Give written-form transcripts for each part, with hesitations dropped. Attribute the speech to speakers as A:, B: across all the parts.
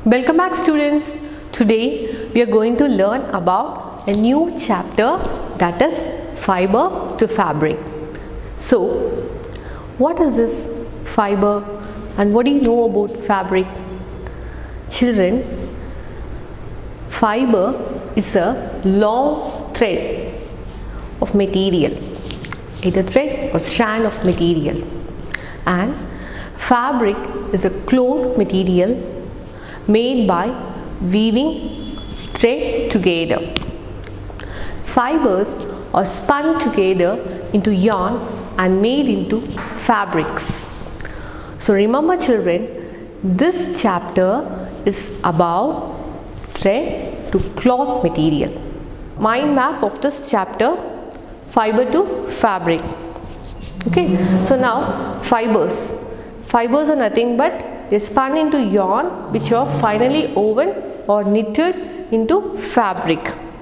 A: Welcome back, students. Today we are going to learn about a new chapter, that is fiber to fabric. So what is this fiber and what do you know about fabric? Children, fiber is a long thread of material, either thread or strand of material, and fabric is a cloth material made by weaving thread together. Fibers are spun together into yarn and made into fabrics. So remember, children, this chapter is about thread to cloth material. Mind map of this chapter, fiber to fabric. Okay, so now fibers are nothing but they spun into yarn which are finally woven or knitted into fabric.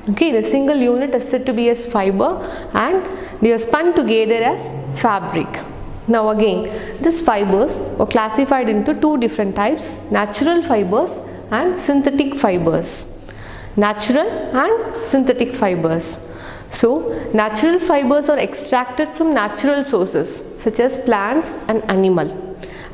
A: Okay, the single unit is said to be as fiber and they are spun together as fabric. Now again, these fibers are classified into two different types: natural fibers and synthetic fibers. Natural and synthetic fibers. So natural fibers are extracted from natural sources such as plants and animal.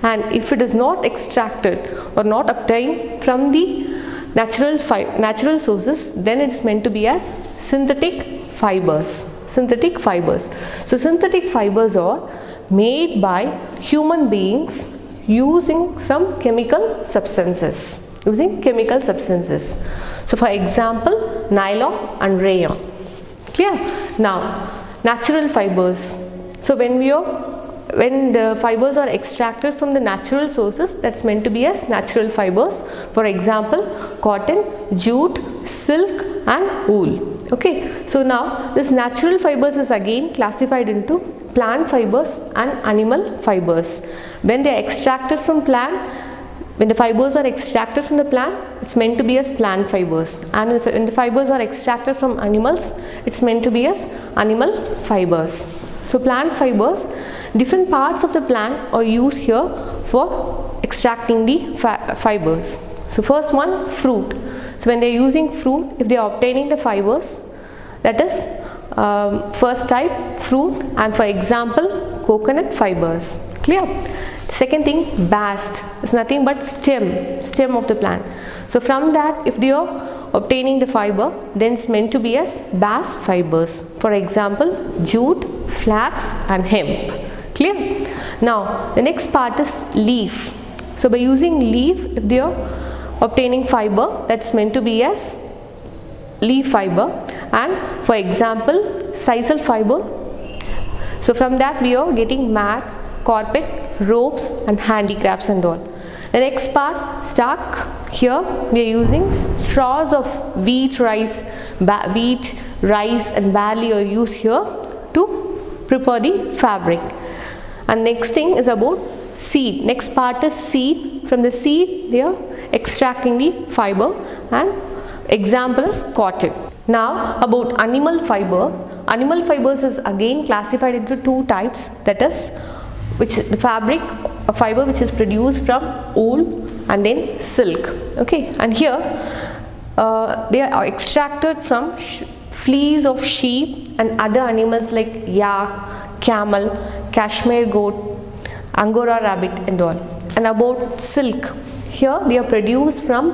A: And if it is not extracted or not obtained from the natural sources, then it is meant to be as synthetic fibers. Synthetic fibers. So synthetic fibers are made by human beings using some chemical substances. So for example, nylon and rayon. Clear? Now, natural fibers. So when the fibers are extracted from the natural sources, that's meant to be as natural fibers. For example, cotton, jute, silk and wool. Okay, so now this natural fibers is again classified into plant fibers and animal fibers. When they are extracted from when the fibers are extracted from the plant, it's meant to be as plant fibers, and when the fibers are extracted from animals, it's meant to be as animal fibers. So plant fibers, different parts of the plant are used here for extracting the fibers. So first one, fruit. So when they are using fruit, if they are obtaining the fibers, that is first type, fruit, and for example, coconut fibers. Clear? Second thing, bast is nothing but stem of the plant. So from that, if they are obtaining the fiber, then it's meant to be as bast fibers. For example, jute, flax and hemp. Clear? Now the next part is leaf. So by using leaf, if they are obtaining fiber, that's meant to be as leaf fiber. And for example, sisal fiber. So from that we are getting mats, carpet, ropes and handicrafts and all. The next part, stalk. Here we are using straws of wheat, rice and barley are used here to prepare the fabric. And next thing is about seed. Next part is seed. From the seed they are extracting the fiber, and example is cotton. Now about animal fibers. Animal fibers is again classified into two types, that is a fiber which is produced from wool and then silk. Okay, and here they are extracted from fleece of sheep and other animals like yak, camel, cashmere goat, angora rabbit and all. And about silk, here they are produced from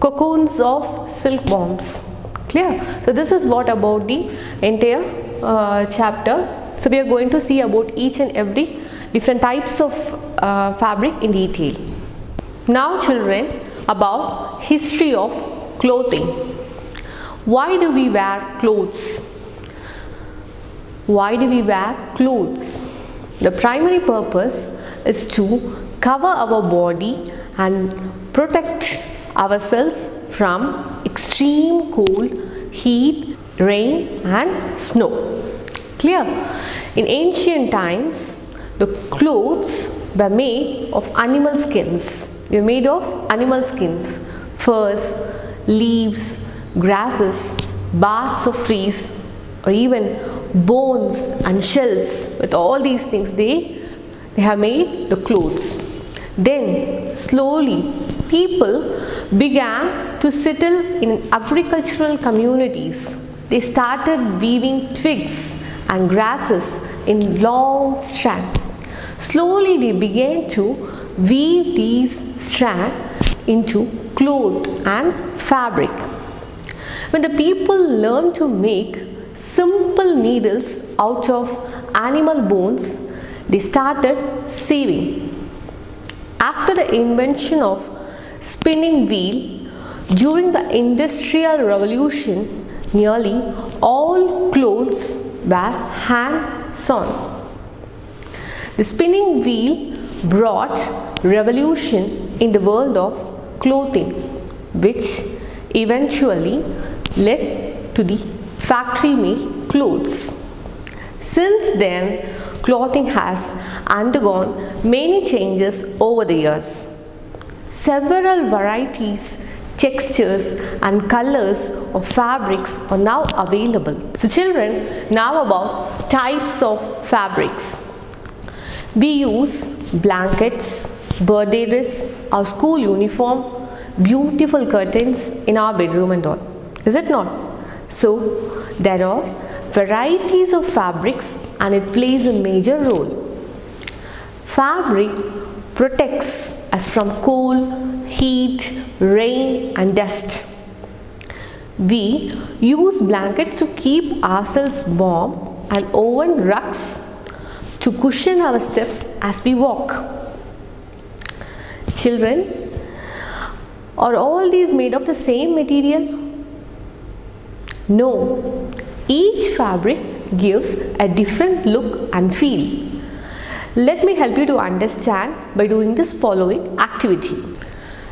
A: cocoons of silkworms. Clear? So this is what about the entire chapter. So we are going to see about each and every different types of fabric in detail. Now children, about history of clothing. Why do we wear clothes? Why do we wear clothes? The primary purpose is to cover our body and protect ourselves from extreme cold, heat, rain and snow. Clear? In ancient times, the clothes were made of animal skins. They were made of animal skins, furs, leaves, grasses, barks of trees, or even bones and shells. With all these things, they have made the clothes. Then slowly people began to settle in agricultural communities. They started weaving twigs and grasses in long strands. Slowly they began to weave these strands into cloth and fabric. When the people learned to make simple needles out of animal bones, they started sewing. After the invention of spinning wheel during the Industrial Revolution, nearly all clothes were hand sewn. The spinning wheel brought revolution in the world of clothing, which eventually led to the factory-made clothes. Since then, clothing has undergone many changes over the years. Several varieties, textures and colors of fabrics are now available. So children, now about types of fabrics. We use blankets, birthday dress, our school uniform, beautiful curtains in our bedroom and all. Is it not? So there are varieties of fabrics and it plays a major role. Fabric protects us from cold, heat, rain and dust. We use blankets to keep ourselves warm and woven rugs to cushion our steps as we walk. Children, are all these made of the same material? No. Each fabric gives a different look and feel. Let me help you to understand by doing this following activity.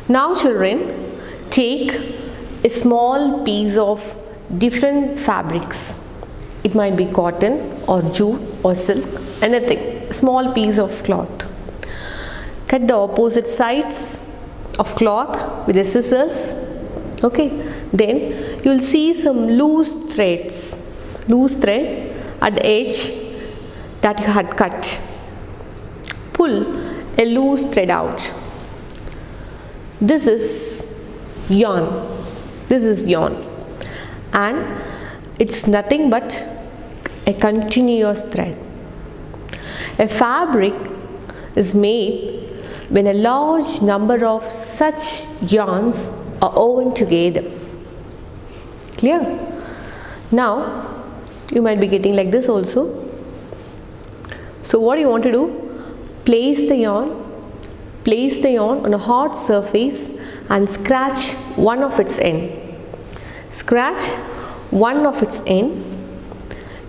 A: Now children, take a small piece of different fabrics. It might be cotton or jute or silk, anything, a small piece of cloth. Cut the opposite sides of cloth with the scissors. Okay, then you will see some loose thread at the edge that you had cut. Pull a loose thread out. This is yarn. This is yarn, and it's nothing but a continuous thread. A fabric is made when a large number of such yarns are woven together. Clear? Now you might be getting like this also. So what do you want to do? Place the yarn on a hard surface and scratch one of its end. Scratch one of its end.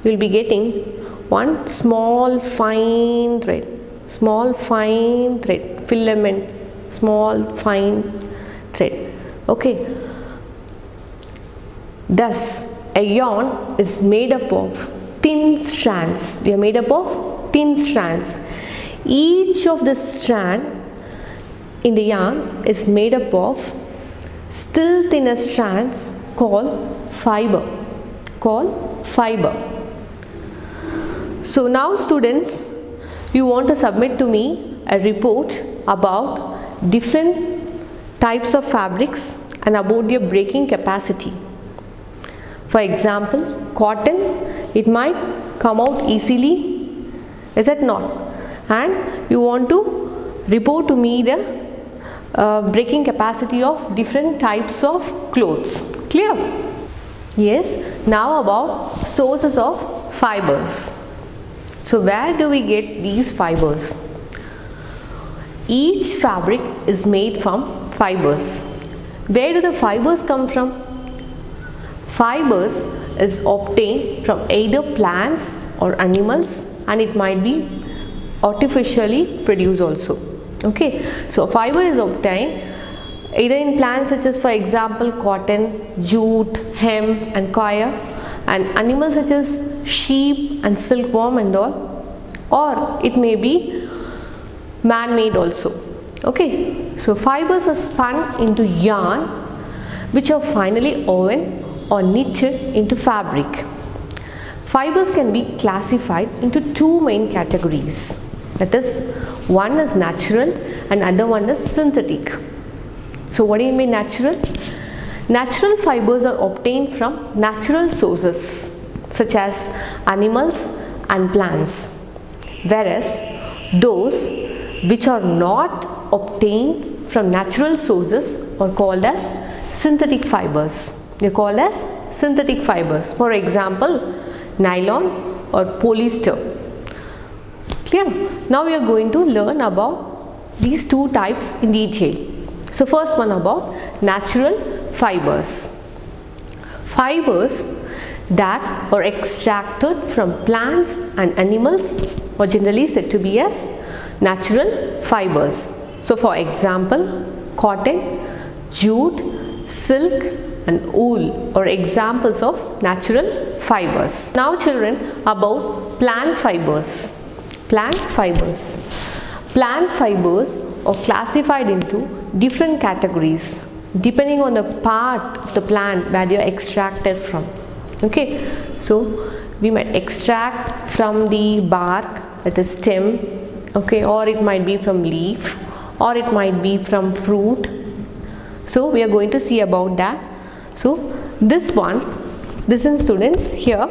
A: You will be getting one small fine thread, filament, small fine thread. Okay. Thus, a yarn is made up of thin strands. They are made up of thin strands. Each of the strand in the yarn is made up of still thinner strands called fiber. So now students, you want to submit to me a report about different types of fabrics and about their breaking capacity. For example, cotton, it might come out easily, is it not? And you want to report to me the breaking capacity of different types of clothes. Clear? Yes. Now about sources of fibers. So where do we get these fibers? Each fabric is made from fibers. Where do the fibers come from? Fibers is obtained from either plants or animals, and it might be artificially produced also. Okay, so fiber is obtained either in plants such as, for example, cotton, jute, hemp and coir, and animals such as sheep and silkworm and all, or it may be man-made also. Okay, so fibers are spun into yarn which are finally woven or knitted into fabric. Fibers can be classified into two main categories. That is, one is natural and other one is synthetic. So what do you mean natural? Natural fibers are obtained from natural sources such as animals and plants, whereas those which are not obtained from natural sources are called as synthetic fibers. They are called as synthetic fibers. For example, nylon or polyester. Clear? Now we are going to learn about these two types in detail. So first one about natural fibers. Fibers that are extracted from plants and animals are generally said to be as natural fibers. So for example, cotton, jute, silk and wool are examples of natural fibers. Now children, about plant fibers. Plant fibers. Plant fibers are classified into different categories depending on the part of the plant where they are extracted from. Okay, so we might extract from the bark, that is stem, okay, or it might be from leaf, or it might be from fruit. So we are going to see about that. So this one, listen students, here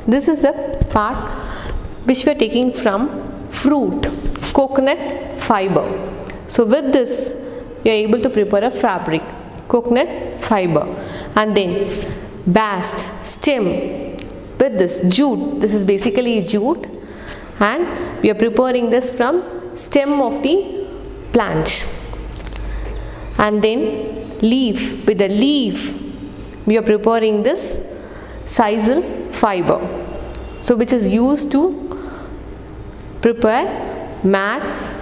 A: this is a part which we are taking from fruit, coconut fiber. So with this you are able to prepare a fabric, coconut fiber, and then bast, stem, with this jute, this is basically jute, and we are preparing this from stem of the plant. And then leaf, with the leaf we are preparing this sisal fiber, so which is used to prepare mats,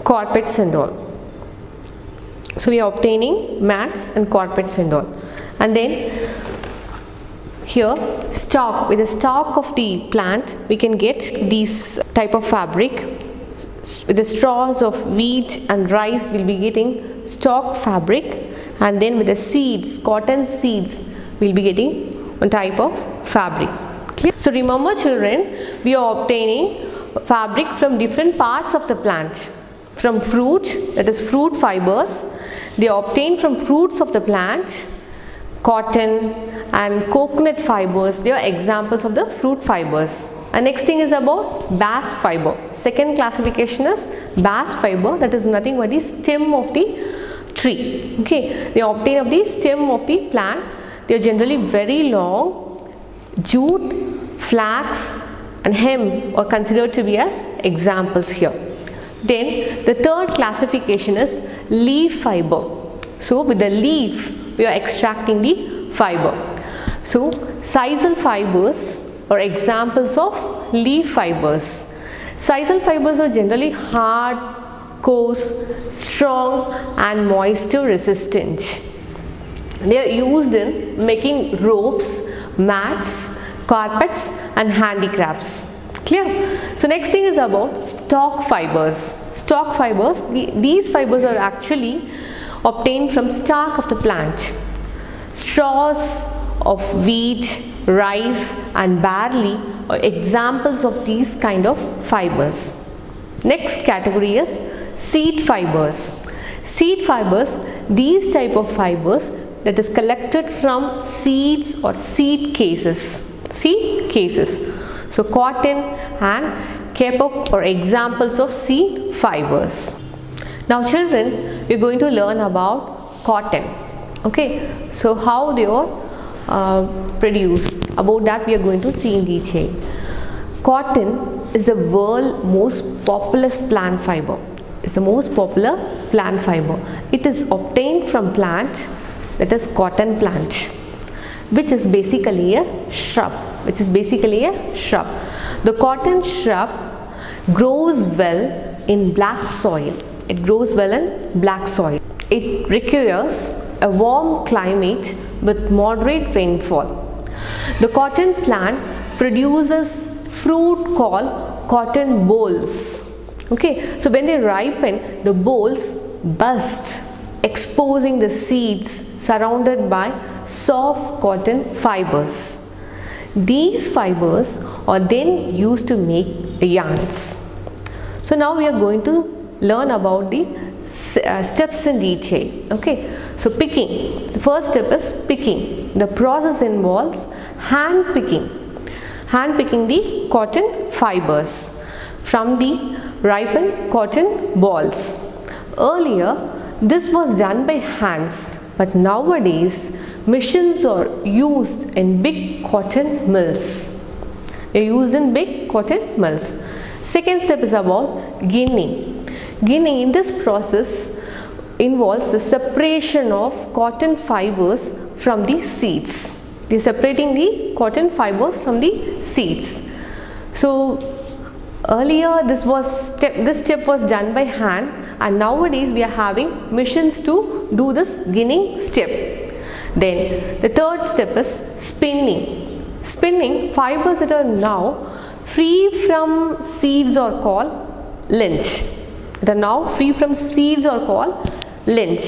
A: carpets and all. So we are obtaining mats and carpets and all. And then here stalk, with the stalk of the plant we can get these type of fabric. With the straws of wheat and rice we will be getting stalk fabric, and then with the seeds, cotton seeds, we will be getting one type of fabric. Clear? So remember children, we are obtaining fabric from different parts of the plant. From fruit, that is fruit fibers, they are obtained from fruits of the plant. Cotton and coconut fibers, they are examples of the fruit fibers. And next thing is about bast fiber. Second classification is bast fiber, that is nothing but the stem of the tree. Okay, they are obtained of the stem of the plant. They are generally very long. Jute, flax and hemp are considered to be as examples here. Then the third classification is leaf fiber. So with the leaf we are extracting the fiber. So sisal fibers are examples of leaf fibers. Sisal fibers are generally hard, coarse, strong and moisture resistant. They are used in making ropes, mats, carpets and handicrafts. Clear? So next thing is about stalk fibers. Stalk fibers, these fibers are actually obtained from stalk of the plant. Straws of wheat, rice and barley are examples of these kind of fibers. Next category is seed fibers. Seed fibers, these type of fibers that is collected from seeds or seed cases. Seed cases. So cotton and kapok are examples of seed fibers. Now children, we are going to learn about cotton. Okay, so how they are produced, about that we are going to see in detail. Cotton is the world's most populous plant fiber. It's the most popular plant fiber. It is obtained from plant, that is cotton plant, which is basically a shrub. The cotton shrub grows well in black soil. It grows well in black soil. It requires a warm climate with moderate rainfall. The cotton plant produces fruit called cotton bolls. Okay, so when they ripen, the bolls burst, exposing the seeds surrounded by soft cotton fibers. These fibers are then used to make yarns. So now we are going to learn about the steps in detail. Okay, so picking, the first step is picking. The process involves hand picking the cotton fibers from the ripened cotton balls. Earlier this was done by hands, but nowadays machines are used in big cotton mills. They are used in big cotton mills. Second step is about ginning. Ginning in this process involves the separation of cotton fibers from the seeds. They are separating the cotton fibers from the seeds. So earlier this step was done by hand, and nowadays we are having machines to do this ginning step. Then the third step is spinning. Spinning, fibers that are now free from seeds are called lint. That are now free from seeds are called lint.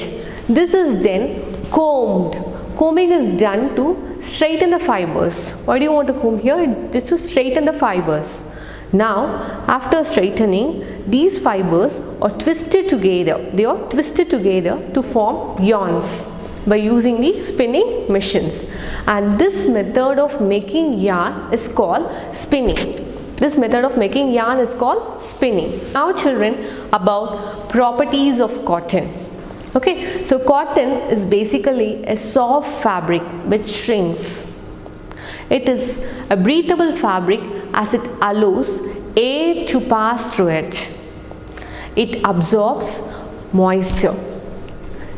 A: This is then combed. Combing is done to straighten the fibers. Why do you want to comb here? Just to straighten the fibers. Now, after straightening, these fibers are twisted together. They are twisted together to form yarns by using the spinning machines. And this method of making yarn is called spinning. This method of making yarn is called spinning. Now children, about properties of cotton. Okay, so cotton is basically a soft fabric which shrinks. It is a breathable fabric as it allows air to pass through it. It absorbs moisture.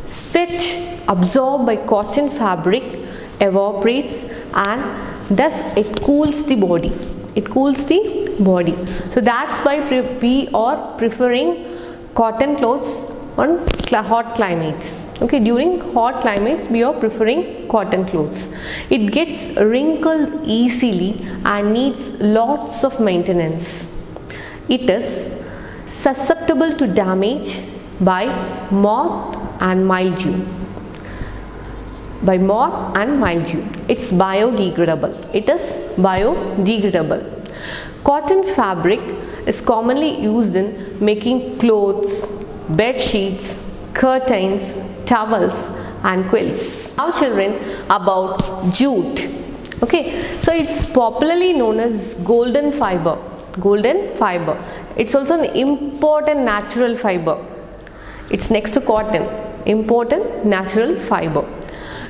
A: Sweat absorbed by cotton fabric evaporates, and thus it cools the body. It cools the body. So that's why we are preferring cotton clothes on hot climates. Okay, during hot climates we are preferring cotton clothes. It gets wrinkled easily and needs lots of maintenance. It is susceptible to damage by moth and mildew. It's biodegradable. It is biodegradable. Cotton fabric is commonly used in making clothes, bed sheets, curtains, towels and quilts. Now children, about jute. Okay, so it's popularly known as golden fiber. Golden fiber. It's also an important natural fiber. It's next to cotton. Important natural fiber.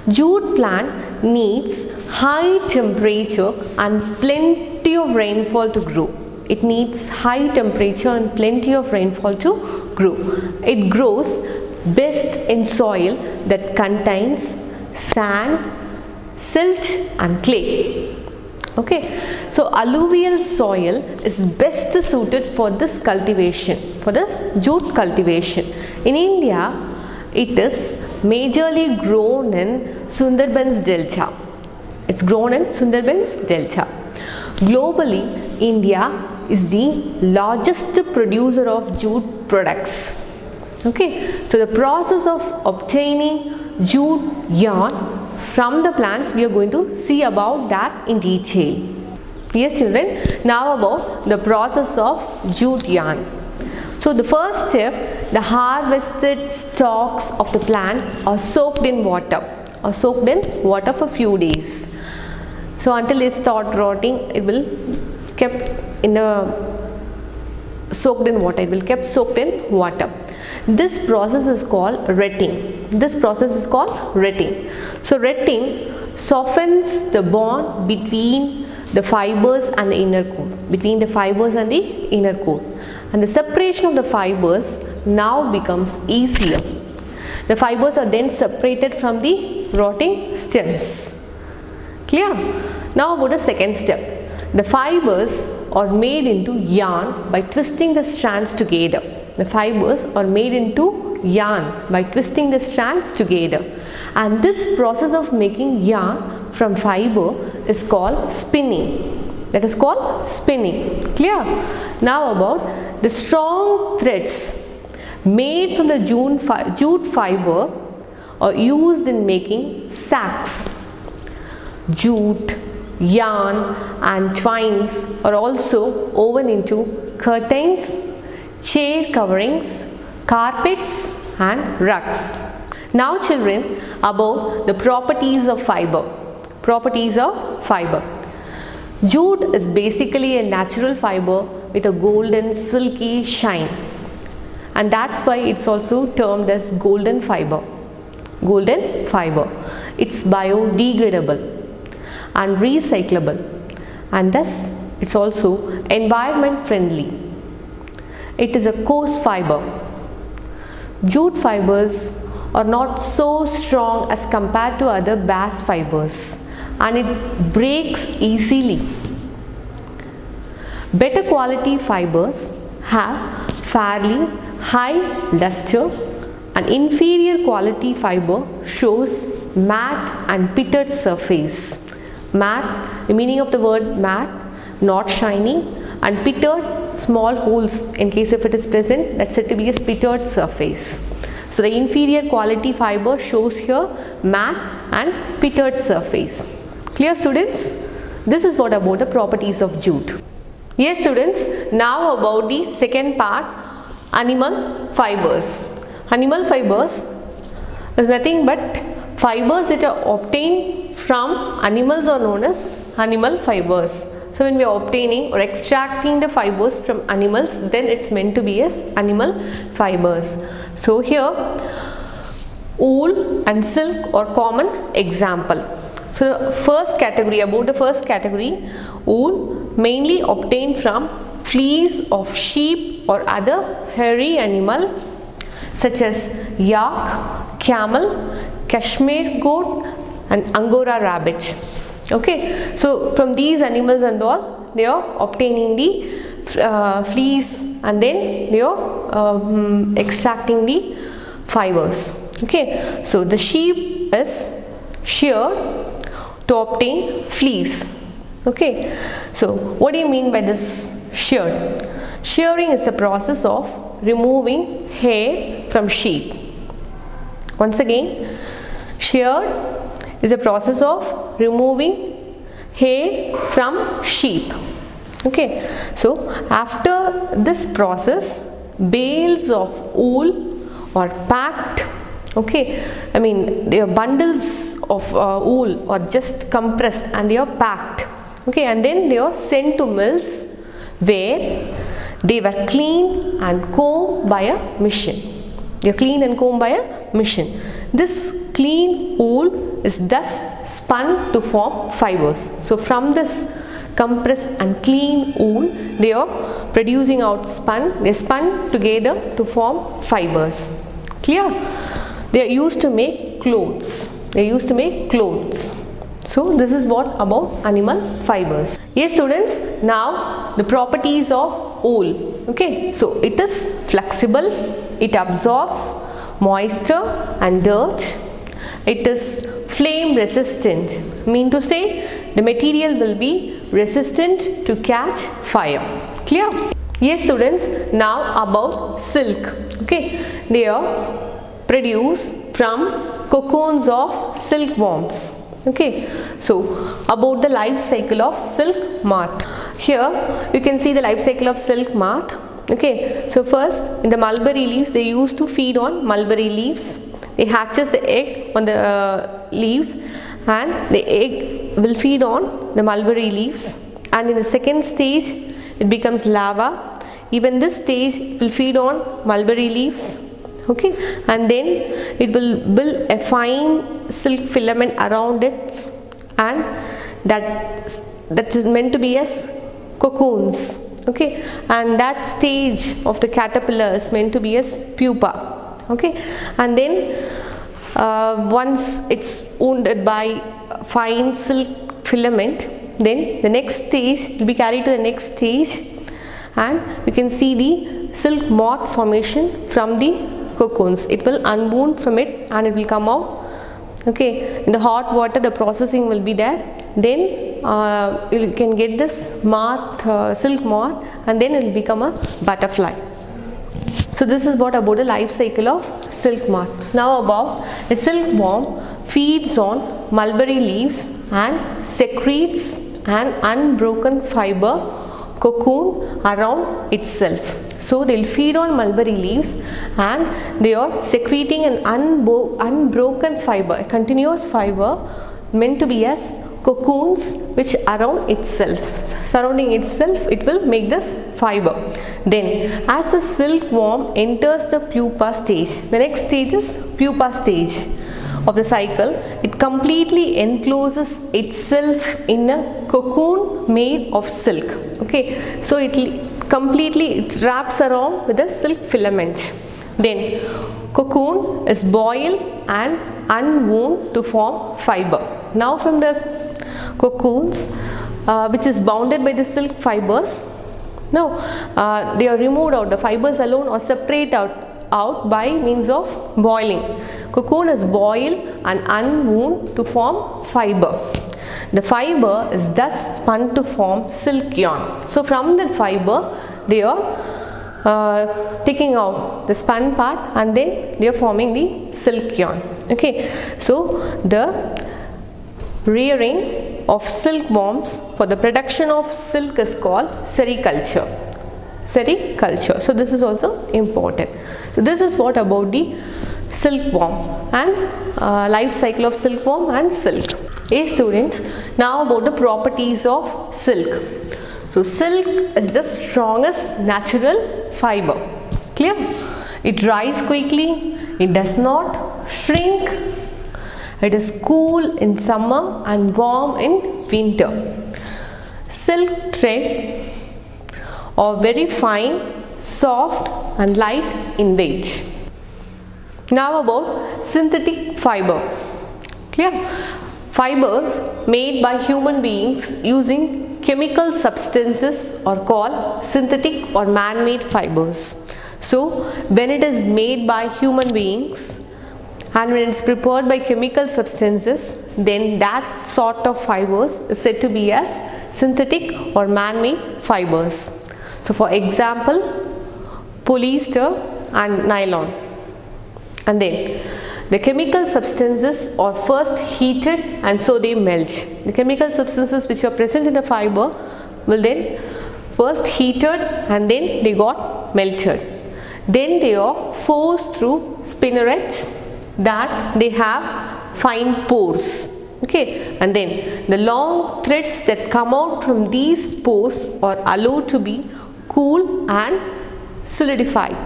A: Jute plant needs high temperature and plenty of rainfall to grow. It needs high temperature and plenty of rainfall to grow. It grows best in soil that contains sand, silt and clay. Okay, so alluvial soil is best suited for this cultivation, for this jute cultivation. In India, it is majorly grown in Sundarbans Delta. It's grown in Sundarbans Delta. Globally, India is the largest producer of jute products. Okay, so the process of obtaining jute yarn from the plants, we are going to see about that in detail. Yes children, now about the process of jute yarn. So the first step, the harvested stalks of the plant are soaked in water for a few days. So until they start rotting, it will kept in soaked in water. It will kept soaked in water. This process is called retting. So retting softens the bond between the fibers and the inner core. And the separation of the fibers now becomes easier. The fibers are then separated from the rotting stems. Clear? Now about the second step. The fibers are made into yarn by twisting the strands together. And this process of making yarn from fiber is called spinning. That is called spinning. Clear? Now about the strong threads made from the jute fiber are used in making sacks. Jute, yarn and twines are also woven into curtains, chair coverings, carpets and rugs. Now children, about the properties of fiber. Properties of fiber. Jute is basically a natural fiber with a golden silky shine, and that's why it's also termed as golden fiber. Golden fiber. It's biodegradable and recyclable, and thus it's also environment friendly. It is a coarse fiber. Jute fibers are not so strong as compared to other bast fibers, and it breaks easily. Better quality fibers have fairly high luster, and inferior quality fiber shows matte and pitted surface. Matte, the meaning of the word matte, not shiny, and pitted, small holes in case if it is present, that's said to be a pitted surface. So the inferior quality fiber shows here matte and pitted surface. Clear students? This is what about the properties of jute. Yes students, now about the second part, animal fibers. Animal fibers is nothing but fibers that are obtained from animals are known as animal fibers. So when we are obtaining or extracting the fibers from animals, then it's meant to be as animal fibers. So here wool and silk are common example. So the first category, about the first category, wool mainly obtained from fleece of sheep or other hairy animal such as yak, camel, Kashmir goat and Angora rabbit. Okay, so from these animals and all, they are obtaining the fleece, and then they are extracting the fibers. Okay, so the sheep is sheared to obtain fleece. Okay, so what do you mean by this sheared? Shearing is the process of removing hair from sheep. Once again, sheared is a process of removing hair from sheep. Okay, so after this process, bales of wool are packed. Okay, I mean their bundles of wool are just compressed and they are packed. Okay, and then they are sent to mills where they were cleaned and combed by a machine. They are cleaned and combed by a machine. This clean wool is thus spun to form fibers. So from this compressed and clean wool, they are producing out spun. They spun together to form fibers. Clear? They are used to make clothes. They are used to make clothes. So this is what about animal fibers. Yes students, now the properties of wool. Okay, so it is flexible, it absorbs moisture and dirt, it is flame resistant, mean to say the material will be resistant to catch fire. Clear? Yes students, now about silk. Okay, they are produced from cocoons of silkworms. Okay, so about the life cycle of silk moth. Here you can see the life cycle of silk moth. Okay, so first in the mulberry leaves, they used to feed on mulberry leaves. It hatches the egg on the leaves, and the egg will feed on the mulberry leaves, and in the second stage it becomes larva. Even this stage will feed on mulberry leaves. Okay, and then it will build a fine silk filament around it, and that is meant to be as cocoons. Okay, and that stage of the caterpillar is meant to be as pupa. Okay, and then once it's wounded by fine silk filament, then the next stage will be carried to the next stage, and you can see the silk moth formation from the cocoons. It will unwound from it and it will come out. Okay, in the hot water the processing will be there. Then you can get this moth, silk moth, and then it will become a butterfly. So this is what about the life cycle of silk moth. Now about a silkworm feeds on mulberry leaves and secretes an unbroken fiber cocoon around itself. So they'll feed on mulberry leaves and they are secreting an unbroken fiber, a continuous fiber meant to be as cocoons which around itself, surrounding itself, it will make this fiber. Then as the silkworm enters the pupa stage, the next stage is pupa stage of the cycle, it completely encloses itself in a cocoon made of silk. Okay, so it wraps around with a silk filament. Then cocoon is boiled and unwound to form fiber. Now from the cocoons which is bounded by the silk fibers, now they are removed out, the fibers alone are separated out by means of boiling. Cocoon is boiled and unwound to form fiber. The fiber is thus spun to form silk yarn. So from that fiber they are taking out the spun part and then they are forming the silk yarn. Okay, so the rearing of silkworms for the production of silk is called sericulture. Sericulture. So this is also important. So this is what about the silkworm and life cycle of silkworm and silk. Hey students, now about the properties of silk. So silk is the strongest natural fiber. Clear? It dries quickly, it does not shrink, it is cool in summer and warm in winter. Silk thread are very fine, soft and light in weight. Now about synthetic fiber. Clear? Fibers made by human beings using chemical substances are called synthetic or man-made fibers. So when it is made by human beings and when it is prepared by chemical substances, then that sort of fibers is said to be as synthetic or man-made fibers. So for example, polyester and nylon. And then the chemical substances are first heated and so they melt. The chemical substances which are present in the fiber will then first heated and then they got melted. Then they are forced through spinnerets that they have fine pores. Okay, and then the long threads that come out from these pores are allowed to be cool and solidified.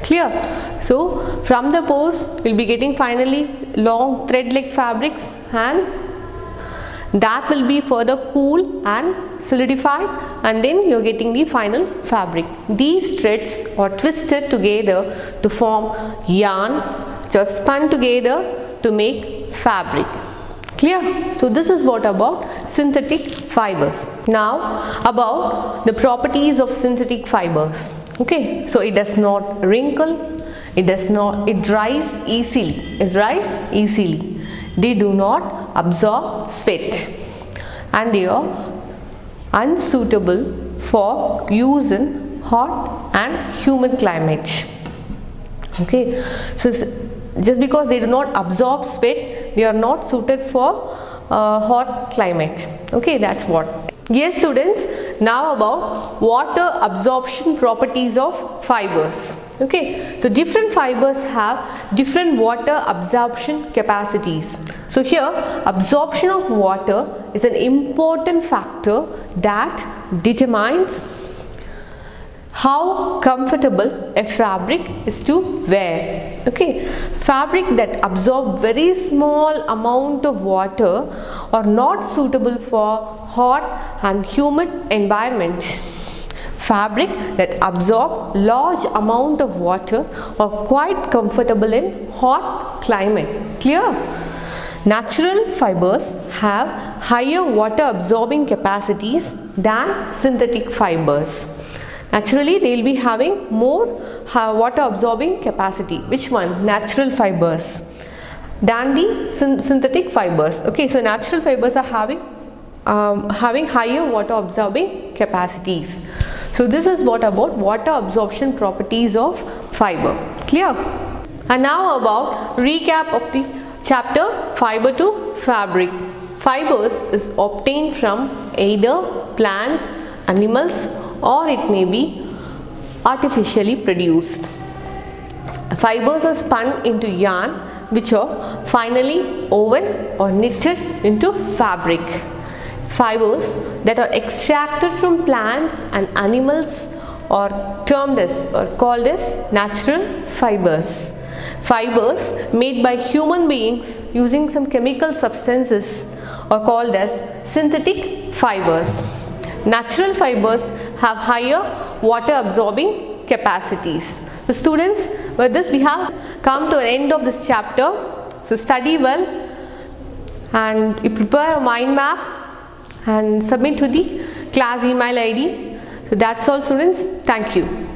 A: Clear? So from the pores we will be getting finally long thread-like fabrics and that will be further cool and solidified and then you are getting the final fabric. These threads are twisted together to form yarn which are spun together to make fabric. Clear? So this is what about synthetic fibers. Now about the properties of synthetic fibers. Okay, so it does not wrinkle, it dries easily. They do not absorb sweat and they are unsuitable for use in hot and humid climates. Okay, so just because they do not absorb sweat, they are not suited for hot climate. Okay, that's what. Yes students, now about water absorption properties of fibers. Okay, so different fibers have different water absorption capacities. So here absorption of water is an important factor that determines how comfortable a fabric is to wear. Okay, fabric that absorb very small amount of water are not suitable for hot and humid environments. Fabric that absorb large amount of water are quite comfortable in hot climate. Clear? Natural fibers have higher water absorbing capacities than synthetic fibers. Naturally, they will be having more water absorbing capacity. Which one? Natural fibers than the synthetic fibers. Okay, so natural fibers are having higher water absorbing capacities. So this is what about water absorption properties of fiber. Clear? And now about recap of the chapter fiber to fabric. Fibers is obtained from either plants, animals, or it may be artificially produced. Fibers are spun into yarn, which are finally woven or knitted into fabric. Fibers that are extracted from plants and animals are termed as or called as natural fibers. Fibers made by human beings using some chemical substances are called as synthetic fibers. Natural fibers have higher water absorbing capacities. So students, with this we have come to an end of this chapter. So study well and you prepare a mind map and submit to the class email ID. So that's all students. Thank you.